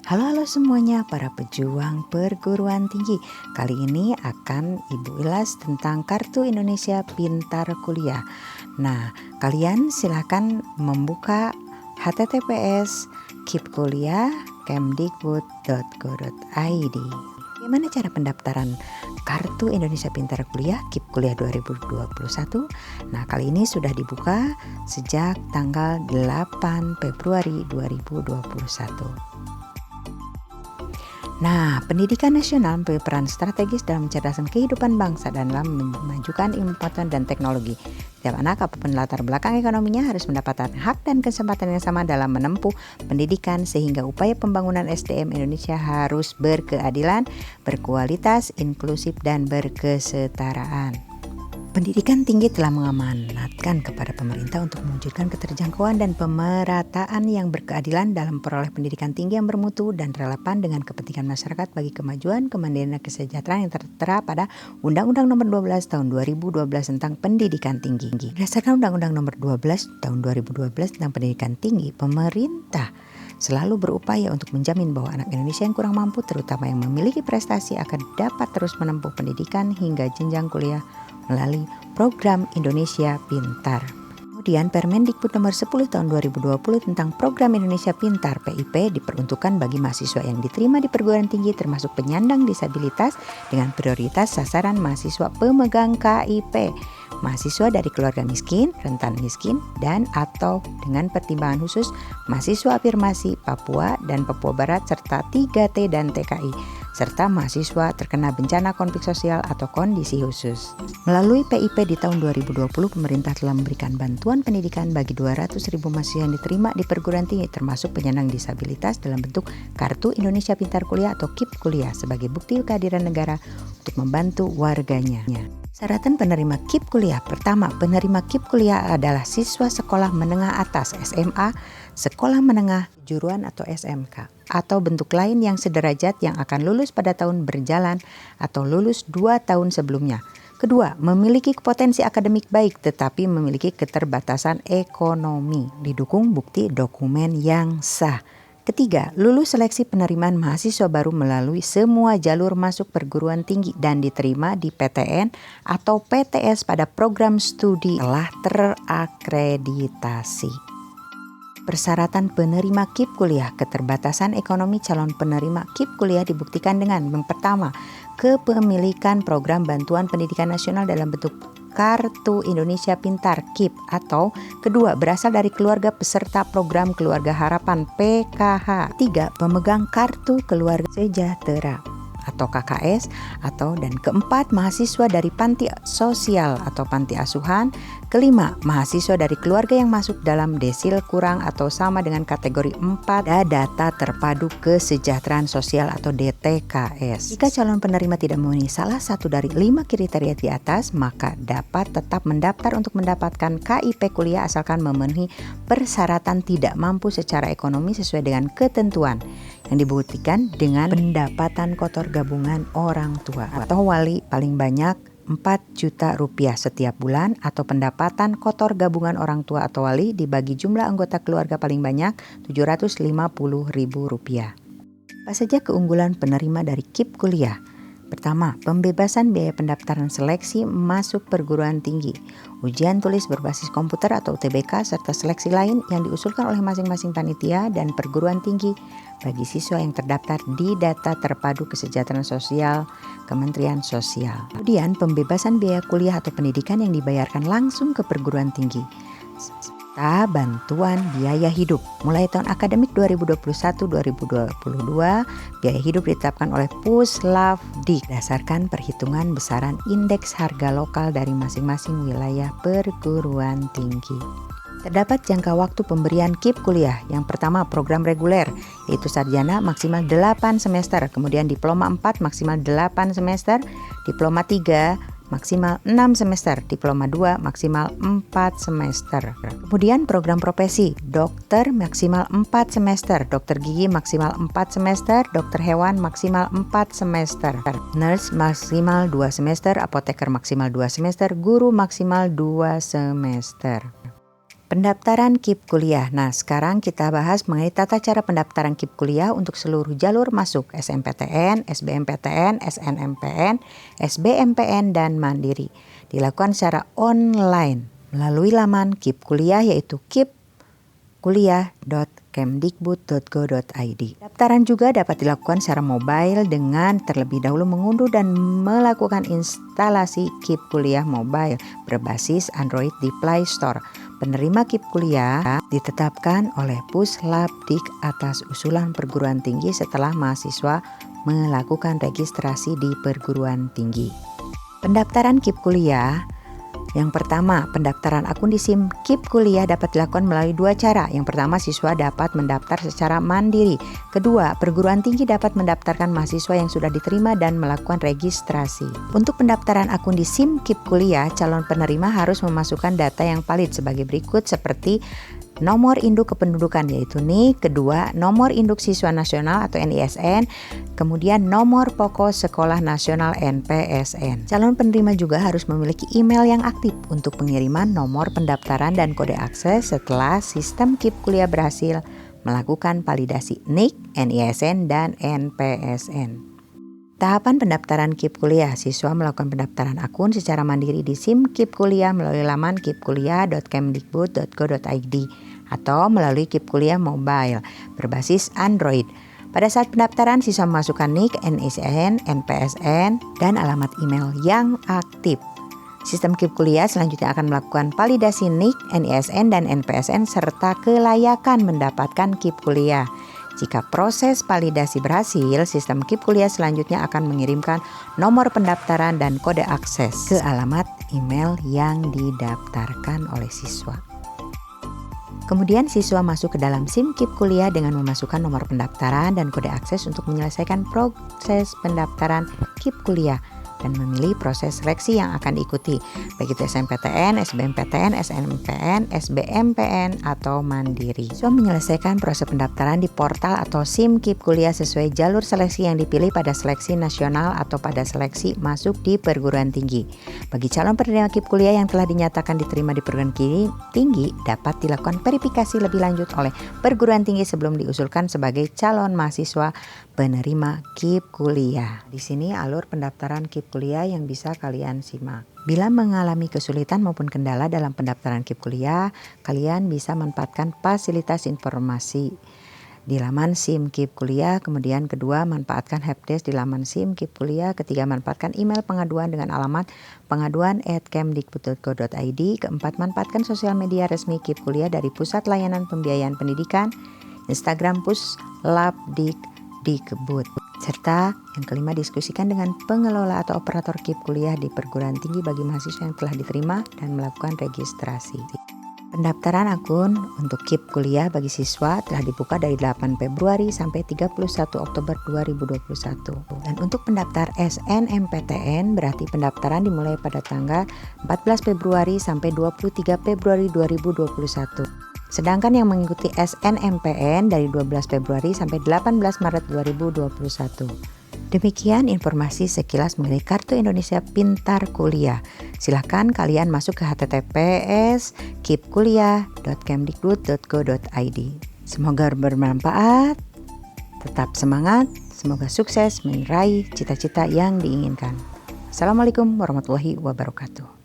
Halo semuanya para pejuang perguruan tinggi. Kali ini akan Ibu ulas tentang Kartu Indonesia Pintar Kuliah. Nah, kalian silakan membuka https://kipkuliah.kemdikbud.go.id. Bagaimana cara pendaftaran Kartu Indonesia Pintar Kuliah KIP Kuliah 2021? Nah, kali ini sudah dibuka sejak tanggal 8 Februari 2021. Nah, pendidikan nasional berperan strategis dalam mencerdaskan kehidupan bangsa dan dalam memajukan ilmu pengetahuan dan teknologi. Setiap anak apapun latar belakang ekonominya harus mendapatkan hak dan kesempatan yang sama dalam menempuh pendidikan sehingga upaya pembangunan SDM Indonesia harus berkeadilan, berkualitas, inklusif, dan berkesetaraan. Pendidikan tinggi telah mengamanatkan kepada pemerintah untuk mewujudkan keterjangkauan dan pemerataan yang berkeadilan dalam peroleh pendidikan tinggi yang bermutu dan relevan dengan kepentingan masyarakat bagi kemajuan, kemandirian, dan kesejahteraan yang tertera pada Undang-Undang Nomor 12 Tahun 2012 tentang Pendidikan Tinggi. Berdasarkan Undang-Undang Nomor 12 Tahun 2012 tentang Pendidikan Tinggi, pemerintah selalu berupaya untuk menjamin bahwa anak Indonesia yang kurang mampu, terutama yang memiliki prestasi, akan dapat terus menempuh pendidikan hingga jenjang kuliah melalui program Indonesia Pintar. Kemudian Permendikbud nomor 10 tahun 2020 tentang program Indonesia Pintar PIP diperuntukkan bagi mahasiswa yang diterima di perguruan tinggi termasuk penyandang disabilitas dengan prioritas sasaran mahasiswa pemegang KIP, mahasiswa dari keluarga miskin, rentan miskin, dan atau dengan pertimbangan khusus mahasiswa afirmasi Papua dan Papua Barat serta 3T dan TKI, serta mahasiswa terkena bencana konflik sosial atau kondisi khusus. Melalui PIP di tahun 2020, pemerintah telah memberikan bantuan pendidikan bagi 200.000 mahasiswa yang diterima di perguruan tinggi termasuk penyandang disabilitas dalam bentuk Kartu Indonesia Pintar Kuliah atau KIP Kuliah sebagai bukti kehadiran negara untuk membantu warganya. Syaratan penerima KIP Kuliah. Pertama, penerima KIP Kuliah adalah siswa sekolah menengah atas SMA, sekolah menengah kejuruan atau SMK, atau bentuk lain yang sederajat yang akan lulus pada tahun berjalan atau lulus 2 tahun sebelumnya. Kedua, memiliki potensi akademik baik tetapi memiliki keterbatasan ekonomi, didukung bukti dokumen yang sah. Ketiga, lulus seleksi penerimaan mahasiswa baru melalui semua jalur masuk perguruan tinggi dan diterima di PTN atau PTS pada program studi telah terakreditasi. Persyaratan penerima KIP Kuliah. Keterbatasan ekonomi calon penerima KIP Kuliah dibuktikan dengan pertama, kepemilikan program bantuan pendidikan nasional dalam bentuk Kartu Indonesia Pintar KIP, atau kedua, berasal dari keluarga peserta program Keluarga Harapan PKH. Tiga, pemegang Kartu Keluarga Sejahtera atau KKS, atau dan keempat, mahasiswa dari panti sosial atau panti asuhan. Kelima, mahasiswa dari keluarga yang masuk dalam desil kurang atau sama dengan kategori 4 data terpadu kesejahteraan sosial atau DTKS. Jika calon penerima tidak memenuhi salah satu dari 5 kriteria di atas, maka dapat tetap mendaftar untuk mendapatkan KIP kuliah asalkan memenuhi persyaratan tidak mampu secara ekonomi sesuai dengan ketentuan yang dibuktikan dengan pendapatan kotor gabungan orang tua atau wali paling banyak 4 juta rupiah setiap bulan, atau pendapatan kotor gabungan orang tua atau wali dibagi jumlah anggota keluarga paling banyak 750.000 rupiah. Apa saja keunggulan penerima dari KIP Kuliah? Pertama, pembebasan biaya pendaftaran seleksi masuk perguruan tinggi, ujian tulis berbasis komputer atau UTBK, serta seleksi lain yang diusulkan oleh masing-masing panitia dan perguruan tinggi bagi siswa yang terdaftar di data terpadu kesejahteraan sosial Kementerian Sosial. Kemudian, pembebasan biaya kuliah atau pendidikan yang dibayarkan langsung ke perguruan tinggi, serta bantuan biaya hidup. Mulai tahun akademik 2021-2022, biaya hidup ditetapkan oleh Puslavdik berdasarkan perhitungan besaran indeks harga lokal dari masing-masing wilayah perguruan tinggi. Terdapat jangka waktu pemberian KIP Kuliah. Yang pertama, program reguler, yaitu sarjana maksimal 8 semester, kemudian diploma 4 maksimal 8 semester, diploma 3 maksimal 6 semester, diploma 2 maksimal 4 semester. Kemudian program profesi, dokter maksimal 4 semester, dokter gigi maksimal 4 semester, dokter hewan maksimal 4 semester, nurse maksimal 2 semester, apoteker maksimal 2 semester, guru maksimal 2 semester. Pendaftaran KIP kuliah. Nah, sekarang kita bahas mengenai tata cara pendaftaran KIP kuliah untuk seluruh jalur masuk SNMPTN, SBMPTN, SNMPN, SBMPN, dan Mandiri. Dilakukan secara online melalui laman KIP kuliah yaitu kipkuliah.kemdikbud.go.id. Pendaftaran juga dapat dilakukan secara mobile dengan terlebih dahulu mengunduh dan melakukan instalasi KIP kuliah mobile berbasis Android di Play Store. Penerima KIP kuliah ditetapkan oleh Puslapdik atas usulan perguruan tinggi setelah mahasiswa melakukan registrasi di perguruan tinggi. Pendaftaran KIP kuliah. Yang pertama, pendaftaran akun di SIM KIP kuliah dapat dilakukan melalui dua cara. Yang pertama, siswa dapat mendaftar secara mandiri. Kedua, perguruan tinggi dapat mendaftarkan mahasiswa yang sudah diterima dan melakukan registrasi. Untuk pendaftaran akun di SIM KIP kuliah, calon penerima harus memasukkan data yang valid sebagai berikut seperti nomor induk kependudukan yaitu NIK, kedua nomor induk siswa nasional atau NISN, kemudian nomor pokok sekolah nasional NPSN. Calon penerima juga harus memiliki email yang aktif untuk pengiriman nomor pendaftaran dan kode akses setelah sistem KIP kuliah berhasil melakukan validasi NIK, NISN, dan NPSN. Tahapan pendaftaran KIP kuliah. Siswa melakukan pendaftaran akun secara mandiri di SIM KIP kuliah melalui laman kipkuliah.kemdikbud.go.id atau melalui KIP kuliah mobile berbasis Android. Pada saat pendaftaran, siswa memasukkan NIK, NISN, NPSN, dan alamat email yang aktif. Sistem KIP kuliah selanjutnya akan melakukan validasi NIK, NISN, dan NPSN serta kelayakan mendapatkan KIP kuliah. Jika proses validasi berhasil, sistem KIP kuliah selanjutnya akan mengirimkan nomor pendaftaran dan kode akses ke alamat email yang didaftarkan oleh siswa. Kemudian siswa masuk ke dalam SIM KIP kuliah dengan memasukkan nomor pendaftaran dan kode akses untuk menyelesaikan proses pendaftaran KIP kuliah dan memilih proses seleksi yang akan diikuti, baik itu SNMPTN, SBMPTN, SNMPN, SBMPN, atau Mandiri. Siswa menyelesaikan proses pendaftaran di portal atau SIM KIP kuliah sesuai jalur seleksi yang dipilih pada seleksi nasional atau pada seleksi masuk di perguruan tinggi. Bagi calon penerima KIP kuliah yang telah dinyatakan diterima di perguruan tinggi, dapat dilakukan verifikasi lebih lanjut oleh perguruan tinggi sebelum diusulkan sebagai calon mahasiswa penerima KIP kuliah. Di sini alur pendaftaran KIP kuliah yang bisa kalian simak. Bila mengalami kesulitan maupun kendala dalam pendaftaran KIP kuliah, kalian bisa manfaatkan fasilitas informasi di laman SIM KIP kuliah. Kemudian kedua, manfaatkan helpdesk di laman SIM KIP kuliah. Ketiga, manfaatkan email pengaduan dengan alamat pengaduan@kemdikbud.go.id. Keempat, manfaatkan sosial media resmi KIP kuliah dari Pusat Layanan Pembiayaan Pendidikan, Instagram Puslapdikbud. Serta yang kelima, diskusikan dengan pengelola atau operator KIP kuliah di perguruan tinggi bagi mahasiswa yang telah diterima dan melakukan registrasi. Pendaftaran akun untuk KIP kuliah bagi siswa telah dibuka dari 8 Februari sampai 31 Oktober 2021. Dan untuk pendaftar SNMPTN berarti pendaftaran dimulai pada tanggal 14 Februari sampai 23 Februari 2021. Sedangkan yang mengikuti SNMPN dari 12 Februari sampai 18 Maret 2021. Demikian informasi sekilas mengenai Kartu Indonesia Pintar Kuliah. Silahkan kalian masuk ke https://kipkuliah.kemdikbud.go.id. Semoga bermanfaat, tetap semangat, semoga sukses meraih cita-cita yang diinginkan. Assalamualaikum warahmatullahi wabarakatuh.